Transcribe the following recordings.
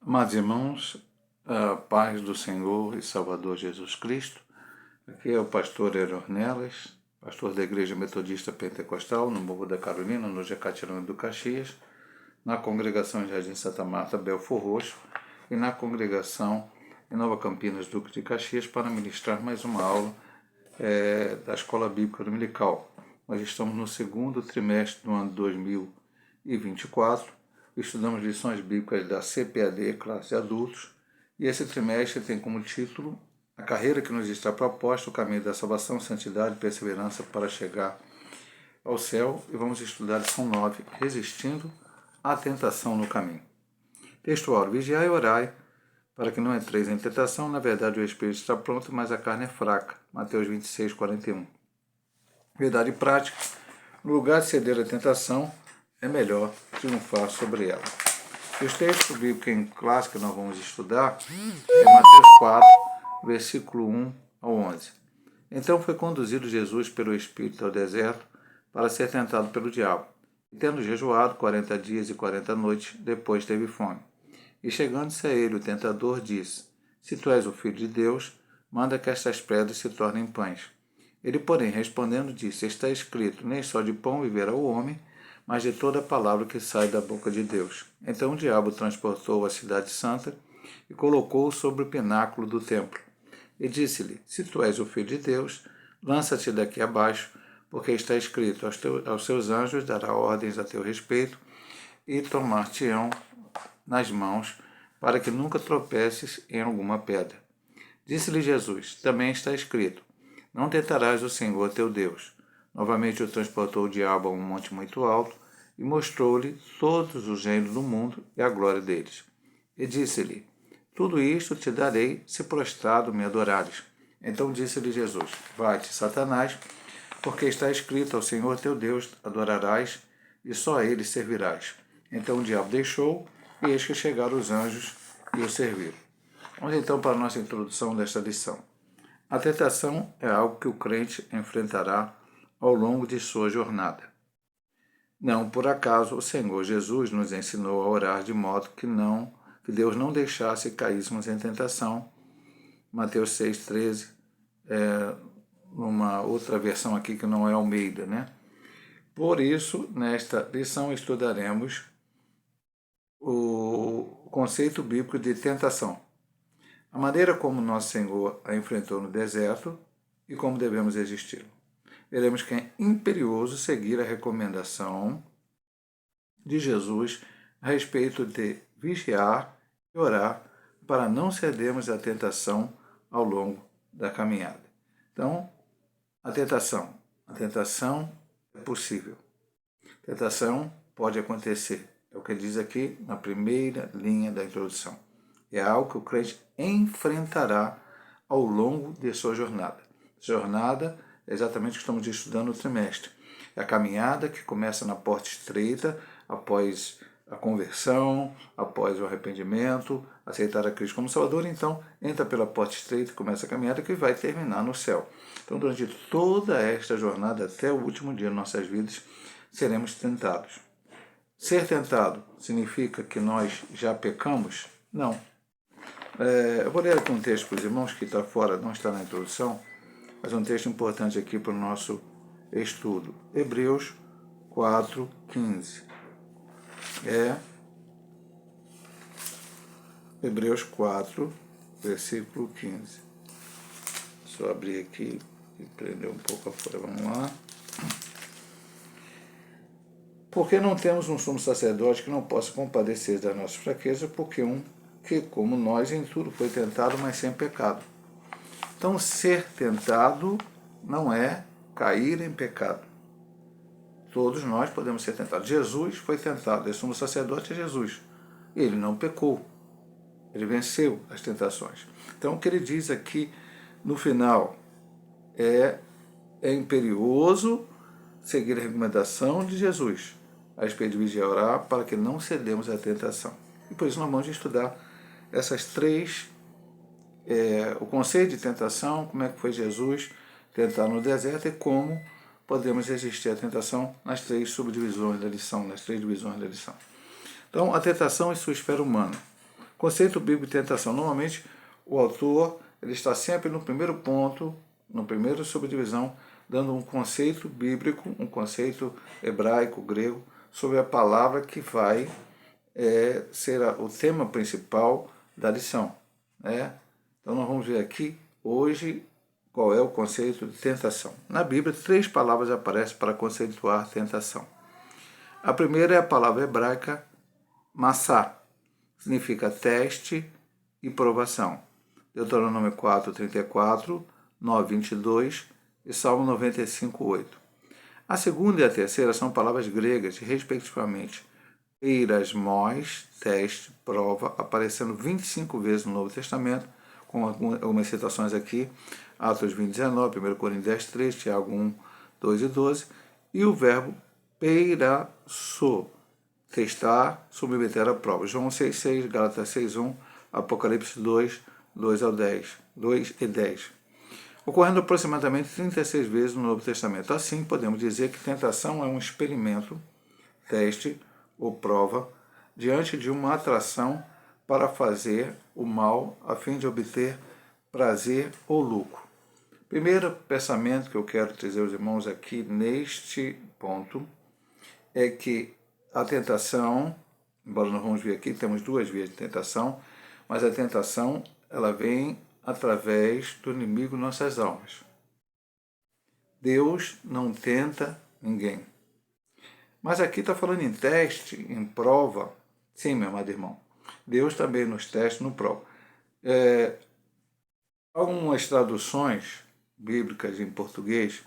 Amados irmãos, a paz do Senhor e Salvador Jesus Cristo. Aqui é o pastor Ornelas, pastor da Igreja Metodista Pentecostal, no Morro da Carolina, no Jacatirão do Caxias, na congregação em Jardim Santa Marta, Belfor Roxo, e na congregação em Nova Campinas, Duque de Caxias, para ministrar mais uma aula da Escola Bíblica Dominical. Nós estamos no segundo trimestre do ano 2024, estudamos lições bíblicas da CPAD, classe de adultos, e esse trimestre tem como título a carreira que nos está proposta, o caminho da salvação, santidade e perseverança para chegar ao céu, e vamos estudar lição 9, resistindo à tentação no caminho. Textual: vigiai e orai, para que não entreis em tentação, na verdade o espírito está pronto, mas a carne é fraca. Mateus 26, 41. Verdade prática: no lugar de ceder à tentação, é melhor triunfar sobre ela. E os textos bíblicos em classe que nós vamos estudar é Mateus 4, versículo 1 ao 11. Então foi conduzido Jesus pelo Espírito ao deserto para ser tentado pelo diabo. E tendo jejuado 40 dias e 40 noites, depois teve fome. E chegando-se a ele, o tentador disse: se tu és o Filho de Deus, manda que estas pedras se tornem pães. Ele, porém, respondendo, disse: está escrito, nem só de pão viverá o homem, mas de toda a palavra que sai da boca de Deus. Então o diabo transportou a cidade santa e colocou-o sobre o pináculo do templo. E disse-lhe: se tu és o Filho de Deus, lança-te daqui abaixo, porque está escrito, aos seus anjos dará ordens a teu respeito, e tomar-te-ão nas mãos, para que nunca tropeces em alguma pedra. Disse-lhe Jesus: também está escrito, não tentarás o Senhor teu Deus. Novamente o transportou o diabo a um monte muito alto e mostrou-lhe todos os reinos do mundo e a glória deles. E disse-lhe: tudo isto te darei, se prostrado me adorares. Então disse-lhe Jesus: vai-te, Satanás, porque está escrito, ao Senhor teu Deus adorarás e só a ele servirás. Então o diabo deixou, e eis que chegaram os anjos e o serviram. Vamos então para a nossa introdução desta lição. A tentação é algo que o crente enfrentará ao longo de sua jornada. Não por acaso o Senhor Jesus nos ensinou a orar de modo que Deus não deixasse caíssemos em tentação. Mateus 6,13, numa outra versão aqui que não é Almeida, né? Por isso, nesta lição estudaremos o conceito bíblico de tentação, a maneira como nosso Senhor a enfrentou no deserto e como devemos resistir. Veremos que é imperioso seguir a recomendação de Jesus a respeito de vigiar e orar para não cedermos à tentação ao longo da caminhada. Então, a tentação é possível. A tentação pode acontecer. É o que diz aqui na primeira linha da introdução. É algo que o crente enfrentará ao longo de sua jornada. Jornada é exatamente o que estamos estudando no trimestre. É a caminhada que começa na porta estreita, após a conversão, após o arrependimento, aceitar a Cristo como Salvador, então entra pela porta estreita e começa a caminhada que vai terminar no céu. Então, durante toda esta jornada, até o último dia de nossas vidas, seremos tentados. Ser tentado significa que nós já pecamos? Não. Eu vou ler aqui um texto para os irmãos que está fora, não está na introdução, mas é um texto importante aqui para o nosso estudo. Hebreus 4:15. Hebreus 4, versículo 15. Deixa eu abrir aqui e prender um pouco afora. Vamos lá. Porque não temos um sumo sacerdote que não possa compadecer das nossas fraquezas, porque que, como nós, em tudo foi tentado, mas sem pecado. Então, ser tentado não é cair em pecado. Todos nós podemos ser tentados. Jesus foi tentado, o sumo sacerdote é Jesus. Ele não pecou. Ele venceu as tentações. Então, o que ele diz aqui, no final, é imperioso seguir a recomendação de Jesus a respeito de vigiar e orar para que não cedemos à tentação. E por isso nós vamos estudar essas três, o conceito de tentação, como é que foi Jesus tentar no deserto e como podemos resistir à tentação nas três subdivisões da lição, nas três divisões da lição. Então, a tentação em sua esfera humana. Conceito bíblico de tentação. Normalmente, o autor ele está sempre no primeiro ponto, no primeiro subdivisão, dando um conceito bíblico, um conceito hebraico, grego, sobre a palavra que vai ser o tema principal da lição. Né? Então nós vamos ver aqui, hoje, qual é o conceito de tentação. Na Bíblia, 3 palavras aparecem para conceituar tentação. A primeira é a palavra hebraica massá, significa teste e provação. Deuteronômio 4:34, 9:22 e Salmo 95:8. A segunda e a terceira são palavras gregas, respectivamente, eirasmos, teste, prova, aparecendo 25 vezes no Novo Testamento, com algumas citações aqui, Atos 20:19, 1 Coríntios 10:3, Tiago 1:2 e 12, e o verbo peirasso, testar, submeter a prova. João 6:6, Gálatas 6:1, Apocalipse 2 ao 10, 2 e 10. Ocorrendo aproximadamente 36 vezes no Novo Testamento. Assim, podemos dizer que tentação é um experimento, teste ou prova, diante de uma atração para fazer o mal a fim de obter prazer ou lucro. Primeiro pensamento que eu quero trazer aos irmãos aqui neste ponto é que a tentação, embora nós vamos ver aqui, temos 2 vias de tentação, mas a tentação ela vem através do inimigo nossas almas. Deus não tenta ninguém. Mas aqui está falando em teste, em prova. Sim, meu amado irmão. Deus também nos testa, nos prova. Algumas traduções bíblicas em português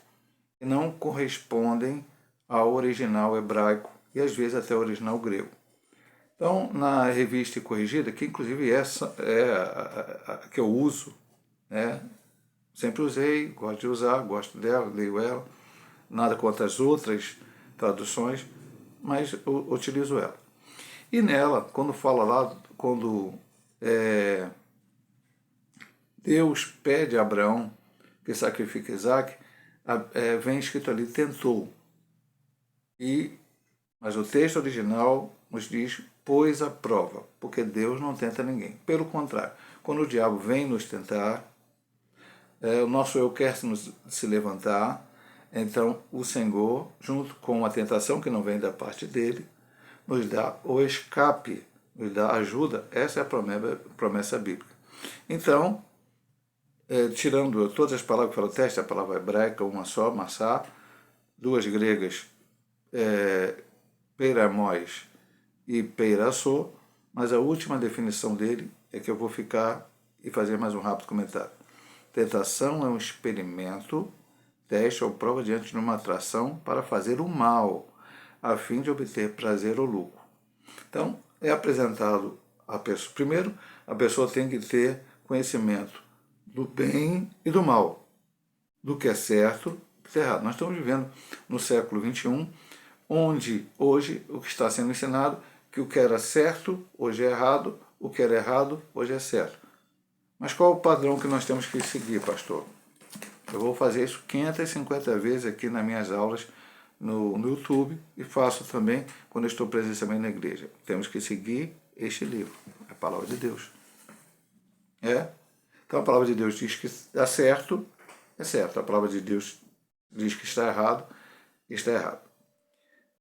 que não correspondem ao original hebraico e às vezes até ao original grego. Então, na revista corrigida, que inclusive essa é a que eu uso, né? Sempre usei, gosto de usar, gosto dela, leio ela, nada contra as outras traduções, mas eu utilizo ela. E nela, quando fala lá, quando Deus pede a Abraão que sacrifique Isaac, vem escrito ali, tentou. Mas o texto original nos diz, pôs a prova, porque Deus não tenta ninguém. Pelo contrário, quando o diabo vem nos tentar, o nosso eu quer se levantar, então o Senhor, junto com a tentação que não vem da parte dele, nos dá o escape, nos dá ajuda. Essa é a promessa bíblica. Então, tirando todas as palavras que falam teste, a palavra hebraica, uma só, massá, 2 gregas, peiramos e peirasso, mas a última definição dele é que eu vou ficar e fazer mais um rápido comentário. Tentação é um experimento, teste ou prova diante de uma atração para fazer o mal, a fim de obter prazer ou lucro. Então, é apresentado a pessoa. Primeiro, a pessoa tem que ter conhecimento do bem e do mal, do que é certo e do que é errado. Nós estamos vivendo no século XXI, onde hoje o que está sendo ensinado que o que era certo hoje é errado, o que era errado hoje é certo. Mas qual o padrão que nós temos que seguir, pastor? Eu vou fazer isso 550 vezes aqui nas minhas aulas no YouTube e faço também quando eu estou presencialmente na igreja. Temos que seguir este livro, a palavra de Deus. Então a palavra de Deus diz que está certo, é certo. A palavra de Deus diz que está errado, está errado.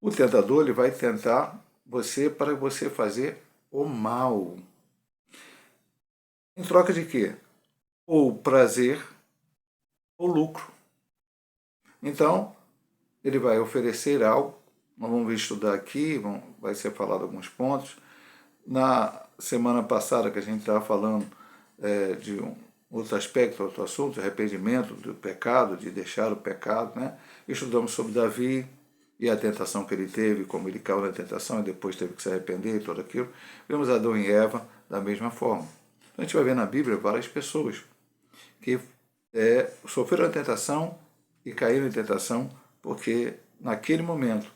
O tentador ele vai tentar você para você fazer o mal. Em troca de quê? Ou prazer ou lucro. Então, ele vai oferecer algo. Nós vamos estudar aqui, vai ser falado alguns pontos. Na semana passada que a gente estava falando de um outro aspecto, outro assunto, arrependimento do pecado, de deixar o pecado, né? Estudamos sobre Davi e a tentação que ele teve, como ele caiu na tentação e depois teve que se arrepender e tudo aquilo. Vemos Adão e Eva da mesma forma. Então a gente vai ver na Bíblia várias pessoas que sofreram a tentação e caíram em tentação porque naquele momento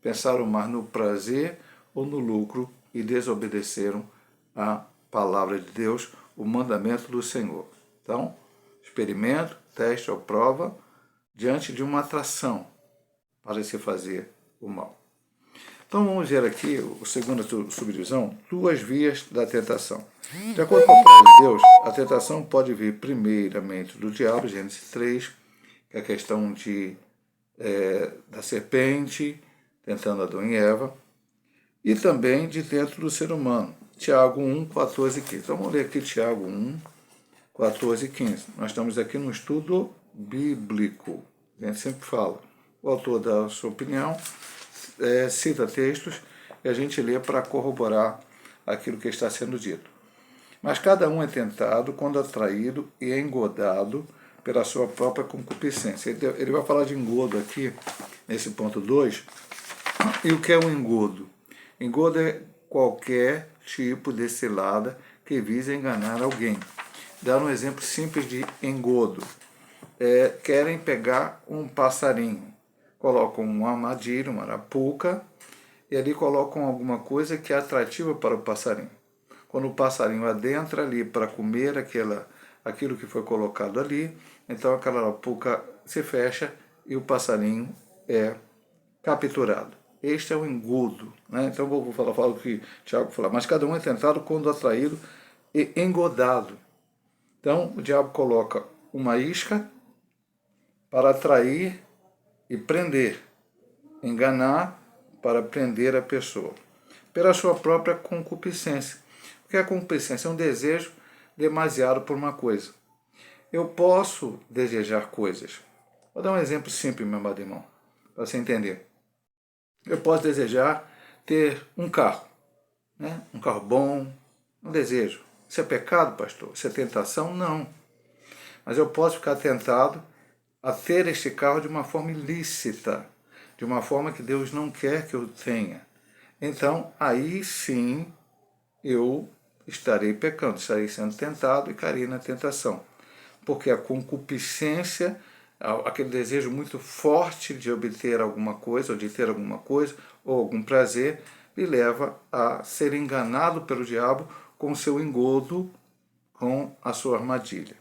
pensaram mais no prazer ou no lucro e desobedeceram a palavra de Deus, o mandamento do Senhor. Então, experimento, teste ou prova diante de uma atração para se fazer o mal. Então vamos ver aqui, a segunda subdivisão, duas vias da tentação. De acordo com a palavra de Deus, a tentação pode vir primeiramente do diabo, Gênesis 3, que é a questão da serpente tentando Adão e Eva, e também de dentro do ser humano. Tiago 1, 14 e 15. Então vamos ler aqui Tiago 1, 14 e 15. Nós estamos aqui no estudo bíblico. A gente sempre fala. O autor dá a sua opinião, cita textos e a gente lê para corroborar aquilo que está sendo dito. Mas cada um é tentado quando atraído e engodado pela sua própria concupiscência. Ele vai falar de engodo aqui, nesse ponto 2. E o que é um engodo? Engodo é qualquer tipo de cilada que visa enganar alguém. Dar um exemplo simples de engodo. Querem pegar um passarinho. Colocam uma armadilha, uma arapuca, e ali colocam alguma coisa que é atrativa para o passarinho. Quando o passarinho adentra ali para comer aquilo que foi colocado ali, então aquela arapuca se fecha e o passarinho é capturado. Este é o engodo. Né? Então vou falar o que Tiago fala. Mas cada um é tentado quando atraído e engodado. Então o diabo coloca uma isca para atrair e prender, enganar para prender a pessoa, pela sua própria concupiscência. Porque a concupiscência é um desejo demasiado por uma coisa. Eu posso desejar coisas. Vou dar um exemplo simples, meu amado irmão, para você entender. Eu posso desejar ter um carro, né? Um carro bom, um desejo. Isso é pecado, pastor? Isso é tentação? Não. Mas eu posso ficar tentado a ter este carro de uma forma ilícita, de uma forma que Deus não quer que eu tenha. Então, aí sim, eu estarei pecando, estarei sendo tentado e cairei na tentação. Porque a concupiscência, aquele desejo muito forte de obter alguma coisa, ou de ter alguma coisa, ou algum prazer, lhe leva a ser enganado pelo diabo com seu engodo, com a sua armadilha.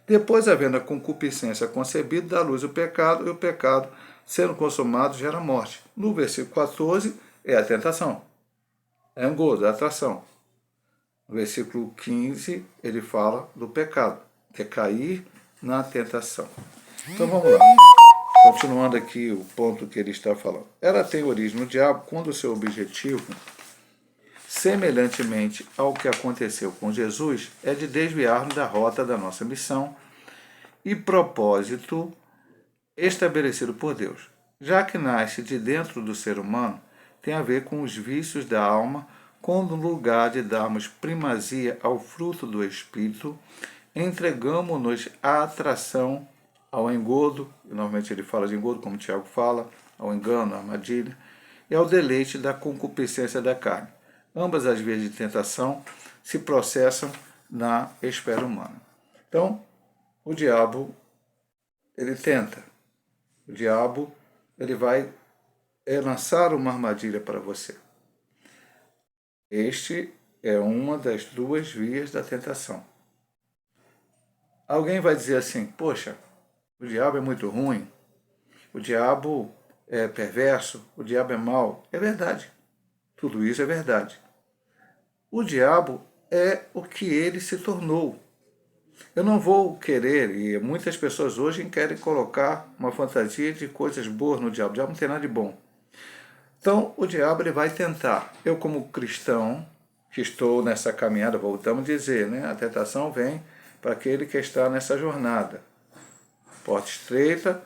Depois, havendo a concupiscência concebida, dá à luz o pecado, e o pecado, sendo consumado, gera morte. No versículo 14, é a tentação. É engodo, é atração. No versículo 15, ele fala do pecado, que é cair na tentação. Então vamos lá. Continuando aqui o ponto que ele está falando. Ela tem origem no diabo quando o seu objetivo, semelhantemente ao que aconteceu com Jesus, é de desviar-nos da rota da nossa missão e propósito estabelecido por Deus. Já que nasce de dentro do ser humano, tem a ver com os vícios da alma, quando no lugar de darmos primazia ao fruto do Espírito, entregamos-nos à atração, ao engodo, normalmente ele fala de engodo, como o Tiago fala, ao engano, à armadilha, e ao deleite da concupiscência da carne. Ambas as vias de tentação se processam na esfera humana. Então, o diabo, ele tenta. O diabo, ele vai lançar uma armadilha para você. Este é uma das duas vias da tentação. Alguém vai dizer assim, poxa, o diabo é muito ruim, o diabo é perverso, o diabo é mau. É verdade, tudo isso é verdade. O diabo é o que ele se tornou. Eu não vou querer, e muitas pessoas hoje querem colocar uma fantasia de coisas boas no diabo. O diabo não tem nada de bom. Então, o diabo ele vai tentar. Eu, como cristão, que estou nessa caminhada, voltamos a dizer, né? A tentação vem para aquele que está nessa jornada. Porta estreita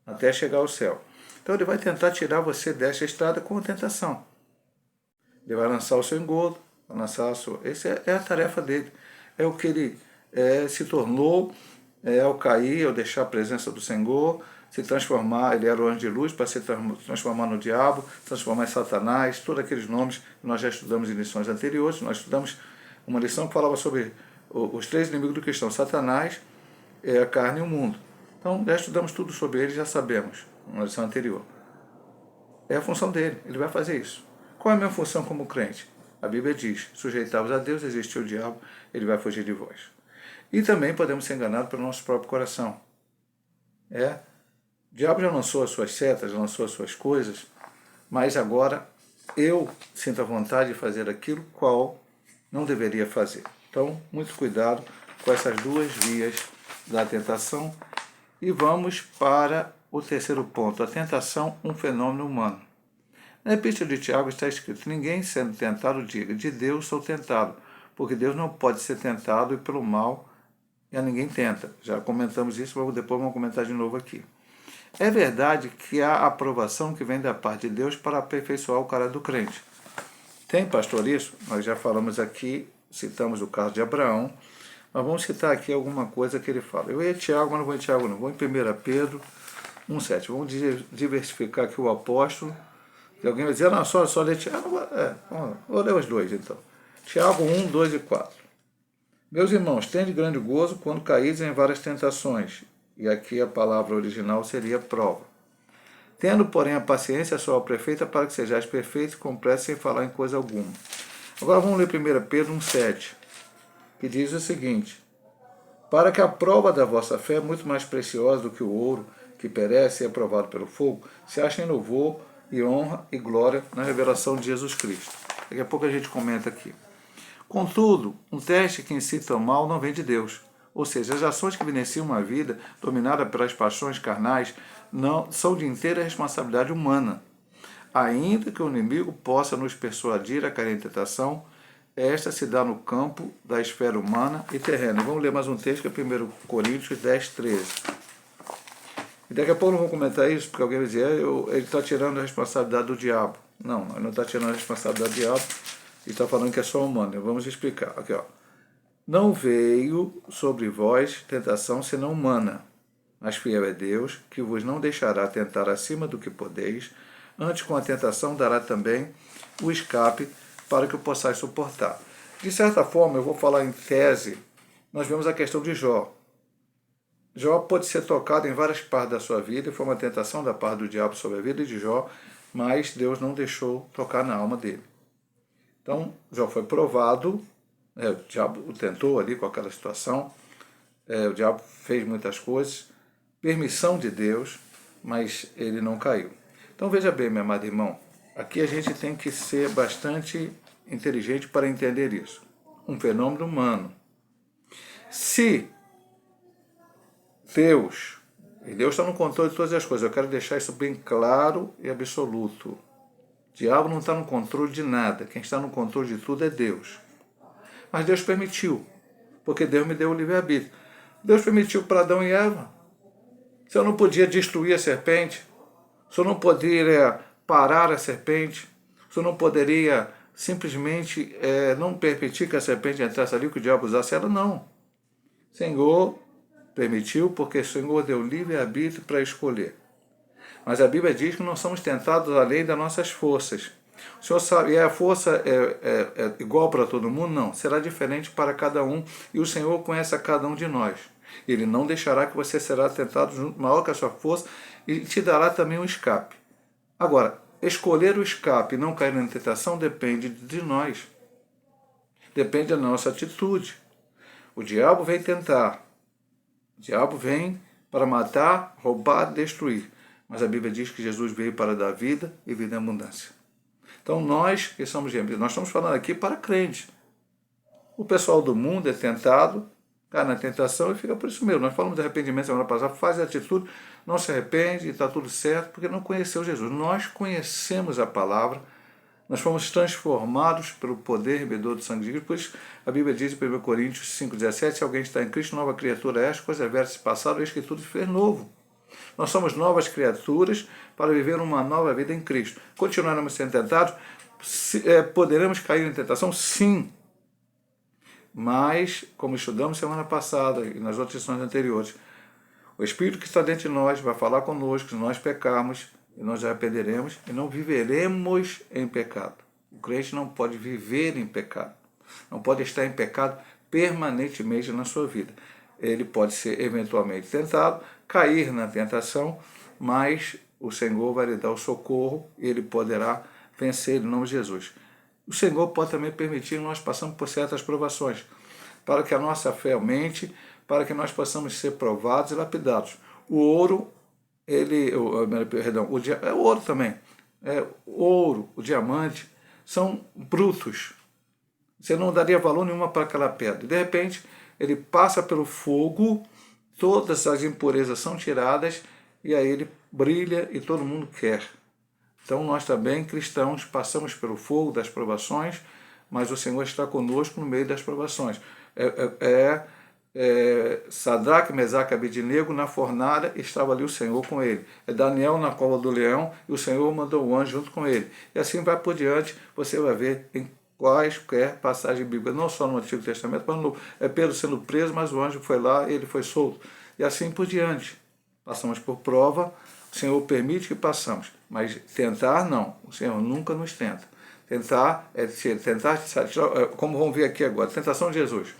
até chegar ao céu. Então, ele vai tentar tirar você dessa estrada com a tentação. Ele vai lançar o seu engodo, vai lançar a sua... Essa é a tarefa dele. É o que ele se tornou ao cair, ao deixar a presença do Senhor, se transformar, ele era o anjo de luz, para se transformar no diabo, transformar em Satanás, todos aqueles nomes que nós já estudamos em lições anteriores. Nós estudamos uma lição que falava sobre os três inimigos do cristão, Satanás, a carne e o mundo. Então, já estudamos tudo sobre ele, já sabemos, na lição anterior. É a função dele, ele vai fazer isso. Qual é a minha função como crente? A Bíblia diz, sujeitai-vos a Deus, existe o diabo, ele vai fugir de vós. E também podemos ser enganados pelo nosso próprio coração. O diabo já lançou as suas setas, já lançou as suas coisas, mas agora eu sinto a vontade de fazer aquilo qual não deveria fazer. Então, muito cuidado com essas duas vias da tentação. E vamos para o terceiro ponto, a tentação, um fenômeno humano. Na Epístola de Tiago está escrito: ninguém sendo tentado diga, de Deus sou tentado, porque Deus não pode ser tentado e pelo mal e a ninguém tenta. Já comentamos isso, depois vamos comentar de novo aqui. É verdade que há aprovação que vem da parte de Deus para aperfeiçoar o caráter do crente. Tem, pastor, isso? Nós já falamos aqui, citamos o caso de Abraão, mas vamos citar aqui alguma coisa que ele fala. Eu ia em Tiago, mas não vou em Tiago não. Vou em 1 Pedro 1,7. Vamos diversificar aqui o apóstolo. E alguém vai dizer, não, só ler Tiago. Vou ler os dois, então. Tiago 1, 2 e 4. Meus irmãos, tende grande gozo quando caídes em várias tentações. E aqui a palavra original seria prova. Tendo, porém, a paciência a sua perfeita para que sejais perfeitos e completos sem falar em coisa alguma. Agora vamos ler 1 Pedro 1,7, que diz o seguinte: para que a prova da vossa fé, muito mais preciosa do que o ouro, que perece e é provado pelo fogo, se ache em louvor e honra e glória na revelação de Jesus Cristo. Daqui a pouco a gente comenta aqui. Contudo, um teste que incita ao mal não vem de Deus. Ou seja, as ações que evidenciam uma vida dominada pelas paixões carnais não são de inteira responsabilidade humana. Ainda que o inimigo possa nos persuadir a cair em tentação, esta se dá no campo da esfera humana e terrena. Vamos ler mais um texto, que é 1 Coríntios 10, 13. E daqui a pouco não vou comentar isso, porque alguém vai dizer, ele está tirando a responsabilidade do diabo. Não, ele não está tirando a responsabilidade do diabo, ele está falando que é só humano. Vamos explicar. Aqui, ó. Não veio sobre vós tentação senão humana, mas fiel é Deus, que vos não deixará tentar acima do que podeis, antes com a tentação dará também o escape para que o possais suportar. De certa forma, eu vou falar em tese, nós vemos a questão de Jó. Jó pode ser tocado em várias partes da sua vida, e foi uma tentação da parte do diabo sobre a vida de Jó, mas Deus não deixou tocar na alma dele. Então, Jó foi provado, o diabo o tentou ali com aquela situação, o diabo fez muitas coisas, permissão de Deus, mas ele não caiu. Então veja bem, meu amado irmão, aqui a gente tem que ser bastante inteligente para entender isso. Um fenômeno humano. Se Deus, e Deus está no controle de todas as coisas, eu quero deixar isso bem claro e absoluto. O diabo não está no controle de nada, quem está no controle de tudo é Deus. Mas Deus permitiu, porque Deus me deu o livre-arbítrio. Deus permitiu para Adão e Eva. Se eu não podia destruir a serpente, se eu não poderia parar a serpente, se eu não poderia simplesmente não permitir que a serpente entrasse ali, que o diabo usasse ela, não. O Senhor permitiu, porque o Senhor deu livre-arbítrio para escolher. Mas a Bíblia diz que não somos tentados além das nossas forças. O Senhor sabe, e a força é igual para todo mundo? Não, será diferente para cada um, e o Senhor conhece a cada um de nós. Ele não deixará que você será tentado maior que a sua força e te dará também um escape. Agora, escolher o escape e não cair na tentação depende de nós. Depende da nossa atitude. O diabo vem tentar. O diabo vem para matar, roubar, destruir. Mas a Bíblia diz que Jesus veio para dar vida e vida em abundância. Então nós que somos gêmeos, nós estamos falando aqui para crentes. O pessoal do mundo é tentado, cai na tentação e fica por isso mesmo. Nós falamos de arrependimento semana passada, faz a atitude, não se arrepende e está tudo certo, porque não conheceu Jesus. Nós conhecemos a palavra, nós fomos transformados pelo poder remedor do sangue de Cristo, pois a Bíblia diz em 1 Coríntios 5,17, se alguém está em Cristo, nova criatura é, as coisas velhas se passaram, eis que tudo se fez novo. Nós somos novas criaturas para viver uma nova vida em Cristo. Continuaremos sendo tentados? Poderemos cair em tentação? Sim. Mas, como estudamos semana passada e nas outras sessões anteriores, o Espírito que está dentro de nós vai falar conosco se nós pecarmos, e nós arrependeremos e não viveremos em pecado. O crente não pode viver em pecado. Não pode estar em pecado permanentemente na sua vida. Ele pode ser eventualmente tentado, cair na tentação, mas o Senhor vai lhe dar o socorro e ele poderá vencer em nome de Jesus. O Senhor pode também permitir que nós passemos por certas provações, para que a nossa fé aumente, para que nós possamos ser provados e lapidados. O ouro, o ouro também, o ouro, o diamante, são brutos. Você não daria valor nenhuma para aquela pedra. De repente, ele passa pelo fogo, todas as impurezas são tiradas e aí ele brilha e todo mundo quer. Então nós também, cristãos, passamos pelo fogo das provações, mas o Senhor está conosco no meio das provações. Sadraque, Mesaque e Abednego na fornalha, estava ali o Senhor com ele. É Daniel na cova do leão e o Senhor mandou o anjo junto com ele. E assim vai por diante, você vai ver em quaisquer passagens bíblicas, não só no Antigo Testamento, mas no, Pedro sendo preso, mas o anjo foi lá e ele foi solto. E assim por diante. Passamos por prova, o Senhor permite que passamos, mas tentar não, o Senhor nunca nos tenta. Tentar, como vamos ver aqui agora, a tentação de Jesus.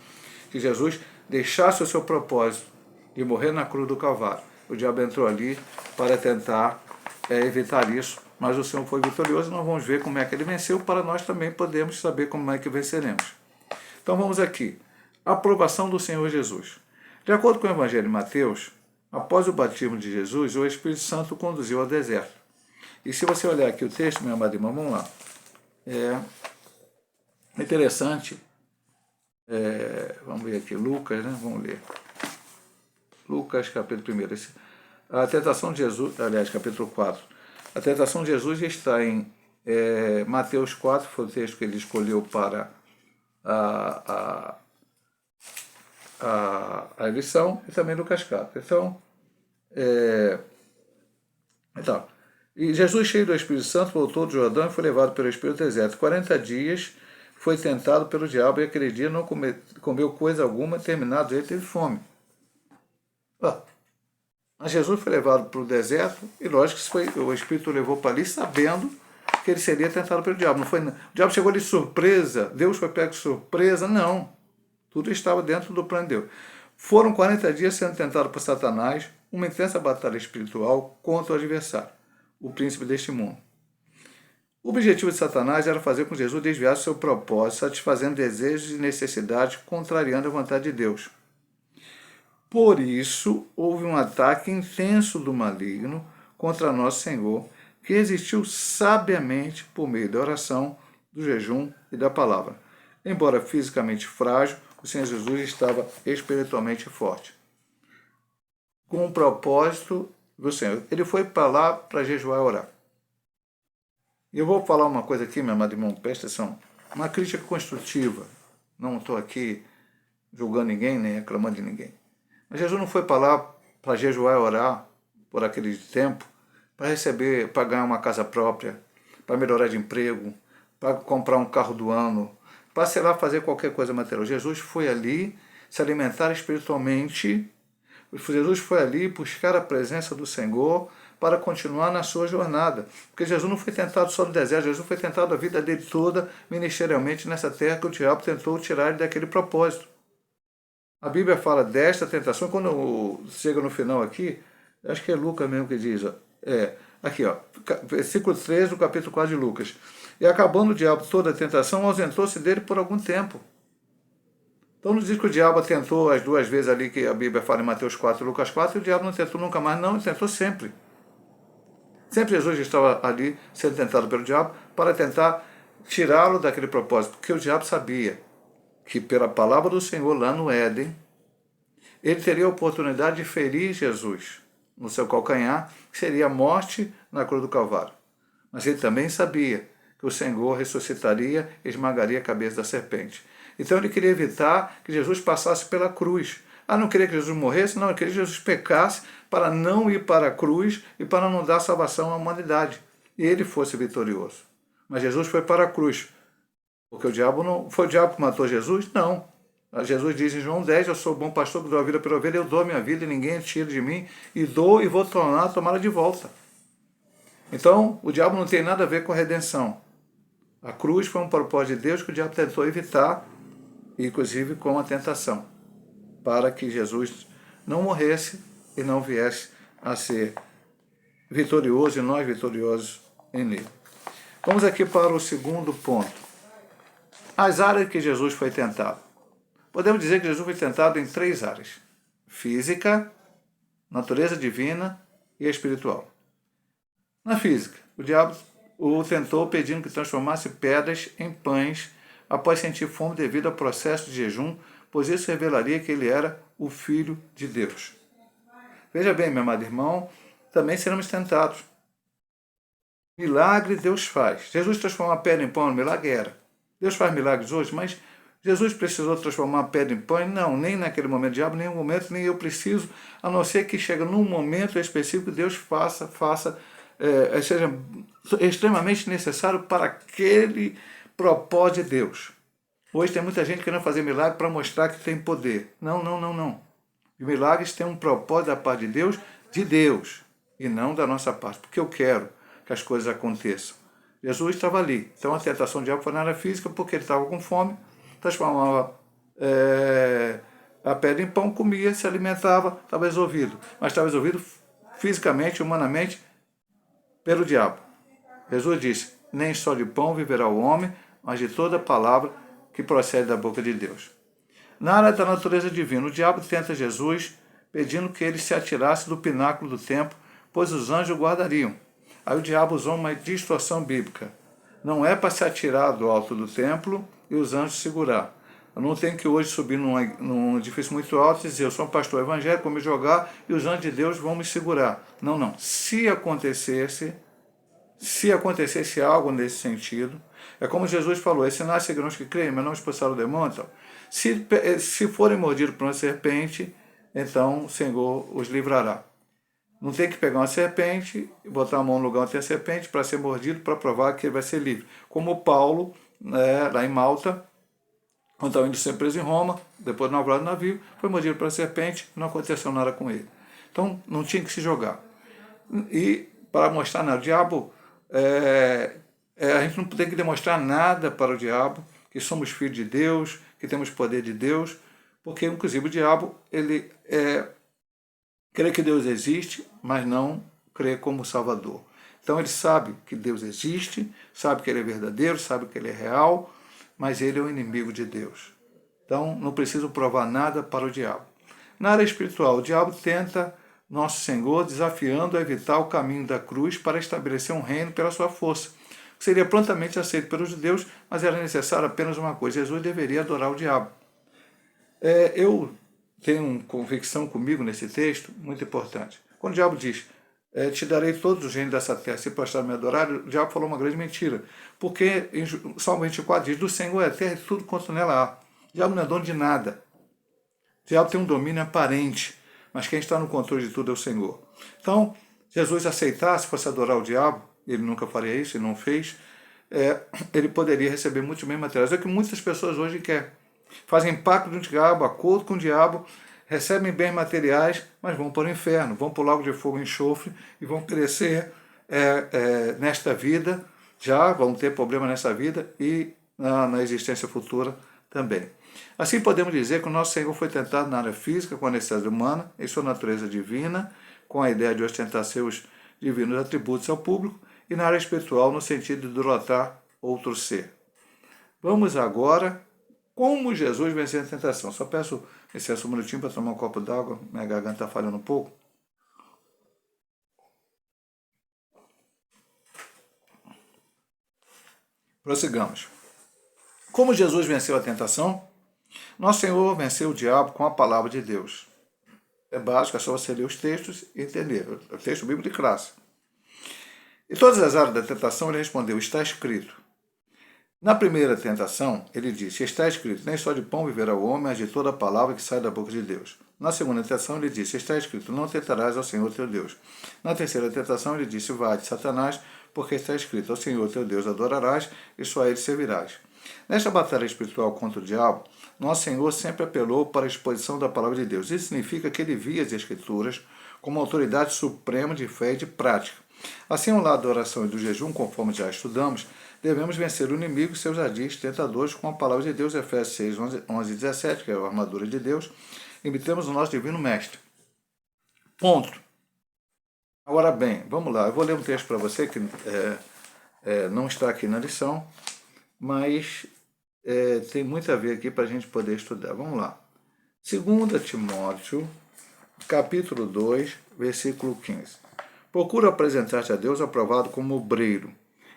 Que Jesus deixasse o seu propósito de morrer na cruz do Calvário. O diabo entrou ali para tentar evitar isso, mas o Senhor foi vitorioso e nós vamos ver como é que ele venceu, para nós também podermos saber como é que venceremos. Então vamos aqui. A aprovação do Senhor Jesus. De acordo com o Evangelho de Mateus, após o batismo de Jesus, o Espírito Santo o conduziu ao deserto. E se você olhar aqui o texto, meu amado irmão, vamos lá. É interessante. Vamos ver aqui, Lucas, né? Vamos ler. Lucas, capítulo 1. A tentação de Jesus, aliás, capítulo 4. A tentação de Jesus está em Mateus 4, foi o texto que ele escolheu para a lição, e também Lucas 4. Então, e Jesus, cheio do Espírito Santo, voltou do Jordão e foi levado pelo Espírito ao deserto. 40 dias foi tentado pelo diabo e aquele dia não comeu coisa alguma, terminado ele teve fome. Mas Jesus foi levado para o deserto e lógico que o Espírito o levou para ali sabendo que ele seria tentado pelo diabo. Não foi, o diabo chegou ali de surpresa, Deus foi pego de surpresa, não. Tudo estava dentro do plano de Deus. Foram 40 dias sendo tentado por Satanás, uma intensa batalha espiritual contra o adversário, o príncipe deste mundo. O objetivo de Satanás era fazer com que Jesus desviasse o seu propósito, satisfazendo desejos e necessidades, contrariando a vontade de Deus. Por isso, houve um ataque intenso do maligno contra nosso Senhor, que resistiu sabiamente por meio da oração, do jejum e da palavra. Embora fisicamente frágil, o Senhor Jesus estava espiritualmente forte. Com o propósito do Senhor. Ele foi para lá para jejuar e orar. E eu vou falar uma coisa aqui, meu amado irmão, presta atenção. Uma crítica construtiva. Não estou aqui julgando ninguém, nem reclamando de ninguém. Mas Jesus não foi para lá para jejuar e orar por aquele tempo, para receber, para ganhar uma casa própria, para melhorar de emprego, para comprar um carro do ano, para, sei lá, fazer qualquer coisa material. Jesus foi ali se alimentar espiritualmente. Jesus foi ali buscar a presença do Senhor para continuar na sua jornada. Porque Jesus não foi tentado só no deserto, Jesus foi tentado a vida dele toda, ministerialmente, nessa terra que o diabo tentou tirar ele daquele propósito. A Bíblia fala desta tentação, quando chega no final aqui, acho que é Lucas mesmo que diz, aqui, versículo 13 do capítulo 4 de Lucas. E acabando o diabo toda a tentação, ausentou-se dele por algum tempo. Então não diz que o diabo tentou as duas vezes ali que a Bíblia fala em Mateus 4 e Lucas 4, e o diabo não tentou nunca mais, não, ele tentou sempre. Sempre Jesus estava ali sendo tentado pelo diabo para tentar tirá-lo daquele propósito, porque o diabo sabia que pela palavra do Senhor lá no Éden, ele teria a oportunidade de ferir Jesus no seu calcanhar, que seria a morte na cruz do Calvário. Mas ele também sabia que o Senhor ressuscitaria e esmagaria a cabeça da serpente. Então ele queria evitar que Jesus passasse pela cruz. Não queria que Jesus morresse, não, ele queria que Jesus pecasse para não ir para a cruz e para não dar salvação à humanidade. E ele fosse vitorioso. Mas Jesus foi para a cruz. Porque o diabo não... Foi o diabo que matou Jesus? Não. Jesus diz em João 10, eu sou o bom pastor que dou a vida pela ovelha, eu dou a minha vida e ninguém tira de mim, e dou e vou tomá-la de volta. Então, o diabo não tem nada a ver com a redenção. A cruz foi um propósito de Deus que o diabo tentou evitar, inclusive com a tentação, para que Jesus não morresse e não viesse a ser vitorioso e nós vitoriosos em nele. Vamos aqui para o segundo ponto. As áreas que Jesus foi tentado. Podemos dizer que Jesus foi tentado em 3 áreas: física, natureza divina e espiritual. Na física, o tentou pedindo que transformasse pedras em pães, após sentir fome devido ao processo de jejum, pois isso revelaria que ele era o Filho de Deus. Veja bem, meu amado irmão, também seremos tentados. Milagre Deus faz. Jesus transformou a pedra em pão, o milagre era. Deus faz milagres hoje, mas Jesus precisou transformar a pedra em pão? Não, nem naquele momento, diabo, nem no momento, nem eu preciso, a não ser que chega num momento específico, Deus seja extremamente necessário para aquele propósito de Deus. Hoje tem muita gente querendo fazer milagre para mostrar que tem poder. Não. Os milagres têm um propósito da parte de Deus, e não da nossa parte, porque eu quero que as coisas aconteçam. Jesus estava ali. Então a tentação do diabo foi na área física, porque ele estava com fome, transformava a pedra em pão, comia, se alimentava, estava resolvido. Mas estava resolvido fisicamente, humanamente, pelo diabo. Jesus disse, nem só de pão viverá o homem, mas de toda palavra que procede da boca de Deus. Na área da natureza divina, o diabo tenta Jesus pedindo que ele se atirasse do pináculo do templo, pois os anjos o guardariam. Aí o diabo usou uma distorção bíblica. Não é para se atirar do alto do templo e os anjos segurar. Eu não tenho que hoje subir num edifício muito alto e dizer, eu sou um pastor evangélico, vou me jogar e os anjos de Deus vão me segurar. Não. Se acontecesse algo nesse sentido, é como Jesus falou, ensinar seguirão os que creem, mas não expulsar o demônio. Então, se forem mordidos por uma serpente, então o Senhor os livrará. Não tem que pegar uma serpente e botar a mão no lugar onde tem a serpente para ser mordido, para provar que ele vai ser livre. Como Paulo, lá em Malta, quando estava indo ser preso em Roma, depois do naufrágio do navio, foi mordido pela serpente, não aconteceu nada com ele. Então, não tinha que se jogar. E, para mostrar nada, o diabo, a gente não tem que demonstrar nada para o diabo, que somos filhos de Deus, que temos poder de Deus, porque, inclusive, o diabo, ele crê que Deus existe, mas não crê como Salvador. Então ele sabe que Deus existe, sabe que ele é verdadeiro, sabe que ele é real, mas ele é o inimigo de Deus. Então não preciso provar nada para o diabo. Na área espiritual, o diabo tenta nosso Senhor desafiando a evitar o caminho da cruz para estabelecer um reino pela sua força, que seria prontamente aceito pelos judeus, mas era necessário apenas uma coisa, Jesus deveria adorar o diabo. Eu tenho uma convicção comigo nesse texto muito importante. Quando o diabo diz, te darei todos os reinos dessa terra, se prostrar me adorar, o diabo falou uma grande mentira. Porque em Salmo 24 diz, do Senhor é a terra e tudo quanto nela há. O diabo não é dono de nada. O diabo tem um domínio aparente, mas quem está no controle de tudo é o Senhor. Então, Jesus aceitasse, fosse adorar o diabo, ele nunca faria isso, ele não fez, ele poderia receber muitos bens materiais. É o que muitas pessoas hoje querem. Fazem pacto com o diabo, acordo com o diabo, recebem bens materiais, mas vão para o inferno, vão para o lago de fogo e enxofre e vão crescer nesta vida, já vão ter problema nessa vida e na existência futura também. Assim podemos dizer que o nosso Senhor foi tentado na área física com a necessidade humana, em sua natureza divina, com a ideia de ostentar seus divinos atributos ao público, e na área espiritual no sentido de idolatar outro ser. Vamos agora como Jesus venceu a tentação. Só peço licença um minutinho para tomar um copo d'água, minha garganta está falhando um pouco. Prossigamos. Como Jesus venceu a tentação? Nosso Senhor venceu o diabo com a palavra de Deus. É básico, é só você ler os textos e entender. O texto bíblico de classe. Em todas as áreas da tentação, ele respondeu, está escrito. Na primeira tentação, ele disse, está escrito, nem só de pão viverá o homem, mas de toda a palavra que sai da boca de Deus. Na segunda tentação, ele disse, está escrito, não tentarás ao Senhor teu Deus. Na terceira tentação, ele disse, vai-te, Satanás, porque está escrito, ao Senhor teu Deus adorarás e só a ele servirás. Nesta batalha espiritual contra o diabo, nosso Senhor sempre apelou para a exposição da palavra de Deus. Isso significa que ele via as Escrituras como autoridade suprema de fé e de prática. Assim, ao lado da oração e do jejum, conforme já estudamos, devemos vencer o inimigo e seus ardis tentadores com a palavra de Deus, Efésios 6, 11 e 17, que é a armadura de Deus, imitemos o nosso divino mestre. Ponto. Agora bem, vamos lá, eu vou ler um texto para você que não está aqui na lição, mas tem muito a ver aqui para a gente poder estudar. Vamos lá. 2 Timóteo, capítulo 2, versículo 15. Procura apresentar-te a Deus aprovado como obreiro,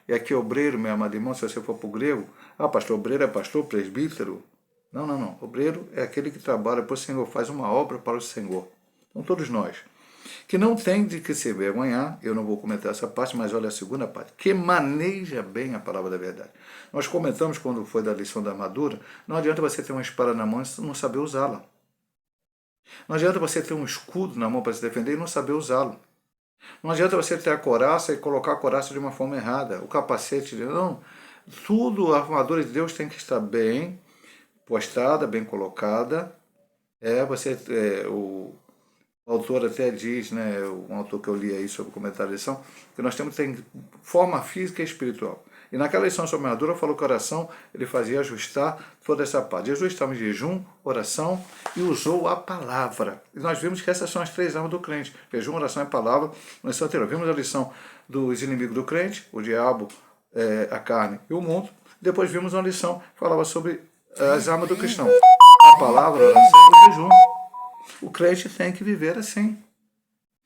E aqui obreiro, meu amado irmão, se você for para o grego, pastor, obreiro é pastor, presbítero. Não. Obreiro é aquele que trabalha para o Senhor, faz uma obra para o Senhor. Então todos nós. Que não tem de que se vergonhar, eu não vou comentar essa parte, mas olha a segunda parte, que maneja bem a palavra da verdade. Nós comentamos quando foi da lição da armadura, não adianta você ter uma espada na mão e não saber usá-la. Não adianta você ter um escudo na mão para se defender e não saber usá-lo. Não adianta você ter a couraça e colocar a couraça de uma forma errada, o capacete, não. Tudo, a armadura de Deus tem que estar bem postada, bem colocada. O autor até diz, né, um autor que eu li aí sobre o comentário da lição, que nós temos que ter forma física e espiritual. E naquela lição sobre a armadura, falou que a oração ele fazia ajustar toda essa parte. Jesus estava em jejum, oração e usou a palavra. E nós vimos que essas são as 3 armas do crente: jejum, oração e palavra. Na lição anterior, vimos a lição dos inimigos do crente, o diabo, a carne e o mundo. Depois vimos uma lição que falava sobre as armas do cristão: a palavra, a oração e o jejum. O crente tem que viver assim.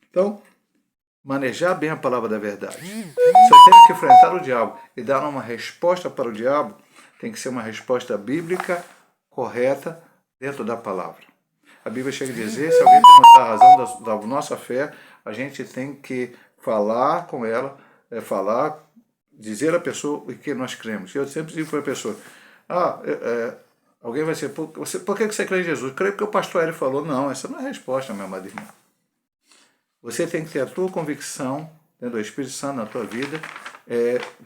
Então, manejar bem a palavra da verdade. Se eu tenho que enfrentar o diabo e dar uma resposta para o diabo, tem que ser uma resposta bíblica, correta, dentro da palavra. A Bíblia chega a dizer, se alguém perguntar a razão da nossa fé, a gente tem que falar com ela, dizer à pessoa o que nós cremos. Eu sempre digo para a pessoa, alguém vai dizer, por que você crê em Jesus? Creio porque o pastor Hélio falou. Não, essa não é a resposta, meu amado irmão. Você tem que ter a tua convicção, do Espírito Santo na tua vida.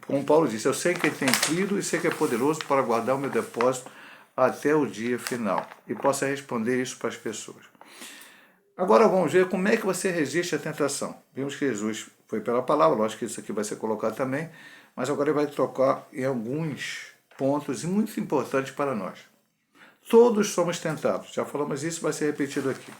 Como Paulo disse, eu sei que ele tem crido e sei que é poderoso para guardar o meu depósito até o dia final. E possa responder isso para as pessoas. Agora vamos ver como é que você resiste à tentação. Vimos que Jesus foi pela palavra, lógico que isso aqui vai ser colocado também, mas agora ele vai tocar em alguns pontos muito importantes para nós. Todos somos tentados, já falamos isso, vai ser repetido aqui.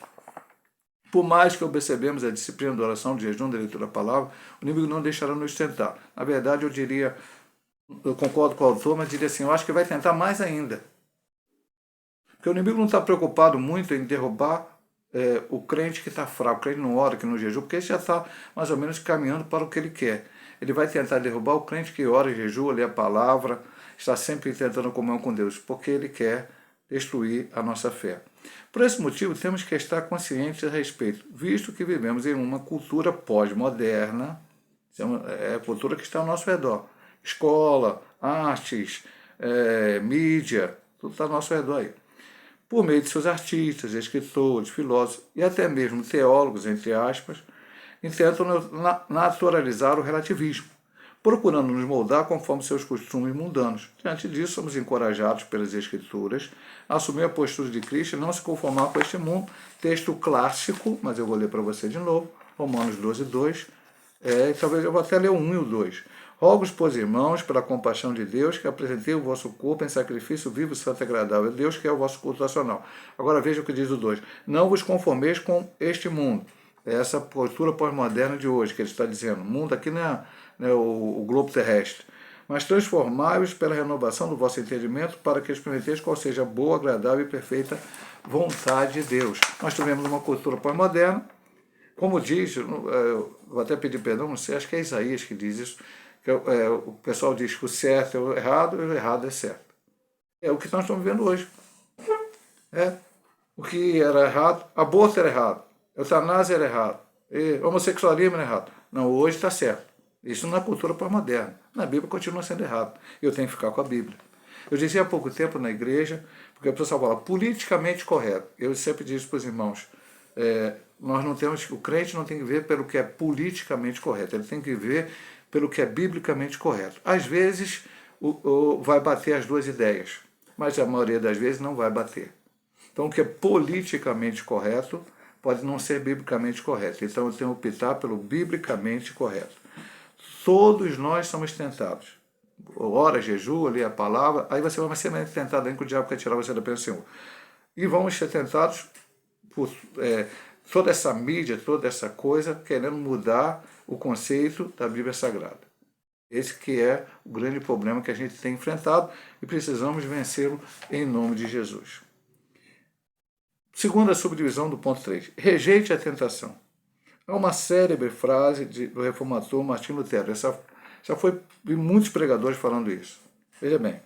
Por mais que observemos a disciplina da oração, do jejum, da leitura da palavra, o inimigo não deixará nos tentar. Na verdade, eu concordo com o autor, mas diria assim, eu acho que vai tentar mais ainda. Porque o inimigo não está preocupado muito em derrubar o crente que está fraco, o crente não ora, que não jejum, porque ele já está mais ou menos caminhando para o que ele quer. Ele vai tentar derrubar o crente que ora, jejua, lê a palavra, está sempre tentando comunhão com Deus, porque ele quer destruir a nossa fé. Por esse motivo, temos que estar conscientes a respeito, visto que vivemos em uma cultura pós-moderna, é a cultura que está ao nosso redor. Escola, artes, mídia, tudo está ao nosso redor aí. Por meio de seus artistas, escritores, filósofos e até mesmo teólogos, entre aspas, tentam naturalizar o relativismo, procurando nos moldar conforme seus costumes mundanos. Diante disso, somos encorajados pelas Escrituras a assumir a postura de Cristo e não se conformar com este mundo. Texto clássico, mas eu vou ler para você de novo, Romanos 12, 2, talvez eu vou até ler o 1 e o 2. Rogo-vos, pois, irmãos, pela compaixão de Deus, que apresentei o vosso corpo em sacrifício vivo, santo e agradável a Deus, que é o vosso culto racional. Agora veja o que diz o 2. Não vos conformeis com este mundo. Essa postura pós-moderna de hoje, que ele está dizendo. O mundo aqui não é o globo terrestre. Mas transformai-vos pela renovação do vosso entendimento, para que experimenteis qual seja a boa, agradável e perfeita vontade de Deus. Nós tivemos uma cultura pós-moderna, como diz, vou até pedir perdão, não sei, acho que é Isaías que diz isso, que o pessoal diz que o certo é o errado e o errado é certo. É o que nós estamos vendo hoje. O que era errado, aborto era errado, eutanásia era errado, homossexualismo era errado. Não, hoje está certo. Isso na cultura pós-moderna. Na Bíblia continua sendo errado. Eu tenho que ficar com a Bíblia. Eu dizia há pouco tempo na igreja, porque o pessoal fala politicamente correto. Eu sempre disse para os irmãos, nós não temos, o crente não tem que ver pelo que é politicamente correto, ele tem que ver pelo que é biblicamente correto. Às vezes vai bater as duas ideias, mas a maioria das vezes não vai bater. Então o que é politicamente correto pode não ser biblicamente correto. Então eu tenho que optar pelo biblicamente correto. Todos nós somos tentados. Ora, jejua, lê a palavra, aí você vai ser tentado aí que o diabo quer tirar você da presença do Senhor. E vamos ser tentados por toda essa mídia, toda essa coisa, querendo mudar o conceito da Bíblia Sagrada. Esse que é o grande problema que a gente tem enfrentado e precisamos vencê-lo em nome de Jesus. Segunda subdivisão do ponto 3. Rejeite a tentação. Há uma célebre frase do reformador Martim Lutero. Essa Vi muitos pregadores falando isso. Veja bem,